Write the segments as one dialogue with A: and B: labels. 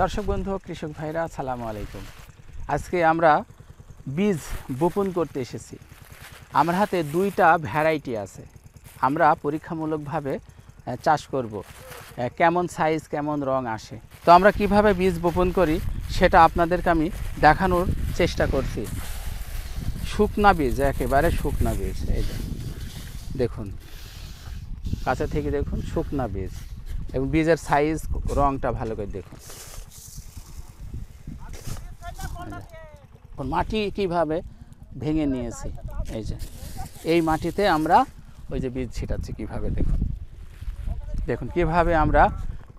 A: দর্শক বন্ধু কৃষক ভাইরা আসসালামু আলাইকুম। আজকে আমরা বীজ বপন করতে এসেছি। আমার হাতে দুইটা ভ্যারাইটি আছে। আমরা পরীক্ষামূলকভাবে চাষ করব, কেমন সাইজ কেমন রং আসে। তো আমরা কিভাবে বীজ বপন করি সেটা আপনাদেরকে আমি দেখানোর চেষ্টা করছি। শুকনা বীজ, একেবারে শুকনা বীজ, এই যে দেখুন, কাছে থেকে দেখুন শুকনা বীজ, এবং বীজের সাইজ রংটা ভালো করে দেখুন। মাটি কিভাবে ভেঙে নিয়েছি, এই যে এই মাটিতে আমরা ওই যে বীজ ছিটাচ্ছি কিভাবে, দেখুন দেখুন কিভাবে আমরা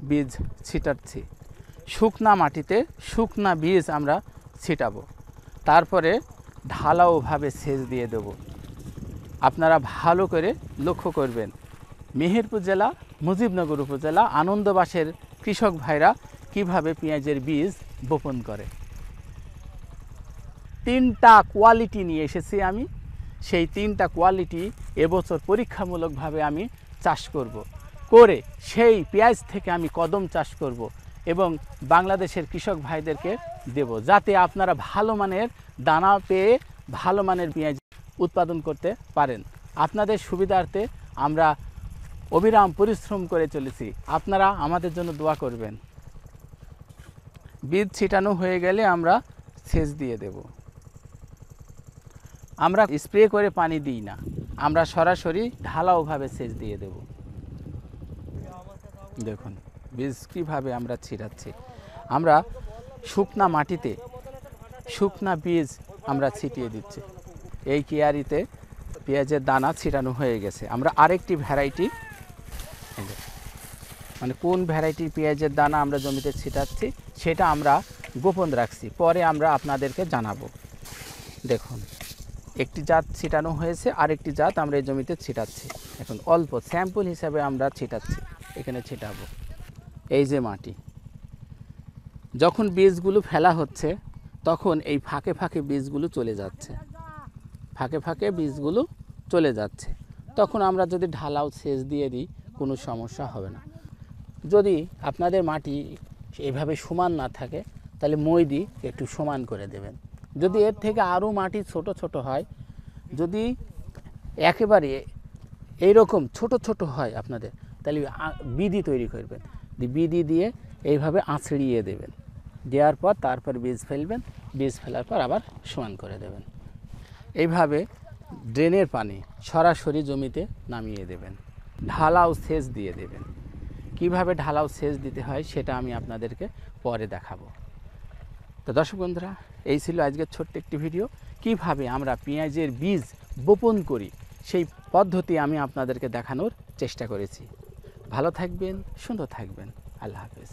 A: বীজ ছিটাচ্ছি। শুকনা মাটিতে শুকনা বীজ আমরা ছিটাবো, তারপরে ঢালাওভাবে সেচ দিয়ে দেব। আপনারা ভালো করে লক্ষ্য করবেন, মেহেরপুর জেলা, মুজিবনগর উপজেলা আনন্দবাসের কৃষক ভাইরা কিভাবে পেঁয়াজের বীজ বপন করে। তিনটা কোয়ালিটি নিয়ে এসেছি আমি। সেই তিনটা কোয়ালিটি এবছর পরীক্ষামূলকভাবে আমি চাষ করব, করে সেই পেঁয়াজ থেকে আমি কদম চাষ করব এবং বাংলাদেশের কৃষক ভাইদেরকে দেব, যাতে আপনারা ভালো মানের দানা পেয়ে ভালো মানের পেঁয়াজ উৎপাদন করতে পারেন। আপনাদের সুবিধার্থে আমরা অবিরাম পরিশ্রম করে চলেছি, আপনারা আমাদের জন্য দোয়া করবেন। বীজ ছিটানো হয়ে গেলে আমরা সেচ দিয়ে দেব। আমরা স্প্রে করে পানি দিই না, আমরা সরাসরি ঢালাওভাবে সেচ দিয়ে দেব। দেখুন বীজ কীভাবে আমরা ছিটাচ্ছি। আমরা শুকনা মাটিতে শুকনা বীজ আমরা ছিটিয়ে দিচ্ছি। এই কিয়ারিতে পেঁয়াজের দানা ছিটানো হয়ে গেছে। আমরা আরেকটি ভ্যারাইটি, মানে কোন ভ্যারাইটির পেঁয়াজের দানা আমরা জমিতে ছিটাচ্ছি সেটা আমরা গোপন রাখছি, পরে আমরা আপনাদেরকে জানাবো। দেখুন একটি জাত ছিটানো হয়েছে, আরেকটি জাত আমরা এই জমিতে ছিটাচ্ছি। এখন অল্প স্যাম্পল হিসাবে আমরা ছিটাচ্ছি, এখানে ছিটাবো। এই যে মাটি, যখন বীজগুলো ফেলা হচ্ছে তখন এই ফাঁকে ফাঁকে বীজগুলো চলে যাচ্ছে, ফাঁকে ফাঁকে বীজগুলো চলে যাচ্ছে। তখন আমরা যদি ঢালাও সেচ দিয়ে দিই কোনো সমস্যা হবে না। যদি আপনাদের মাটি এভাবে সমান না থাকে তাহলে মই দিয়ে একটু সমান করে দেবেন। যদি এর থেকে আরও মাটি ছোট ছোট হয়, যদি একেবারে এইরকম ছোট ছোট হয় আপনাদের, তাহলে বিধি তৈরি করবেন, বিধি দিয়ে এইভাবে আঁচড়িয়ে দেবেন। দেওয়ার পর তারপর বীজ ফেলবেন, বীজ ফেলার পর আবার সমান করে দেবেন। এইভাবে ড্রেনের পানি সরাসরি জমিতে নামিয়ে দেবেন। ঢালাও সেচ দিয়ে দেবেন। কিভাবে ঢালাও সেচ দিতে হয় সেটা আমি আপনাদেরকে পরে দেখাবো। তো দর্শক বন্ধুরা, এই ছিল আজকের ছোট্ট একটি ভিডিও। কিভাবে আমরা পেঁয়াজের বীজ বপন করি সেই পদ্ধতি আমি আপনাদেরকে দেখানোর চেষ্টা করেছি। ভালো থাকবেন, সুন্দর থাকবেন। আল্লাহ হাফেজ।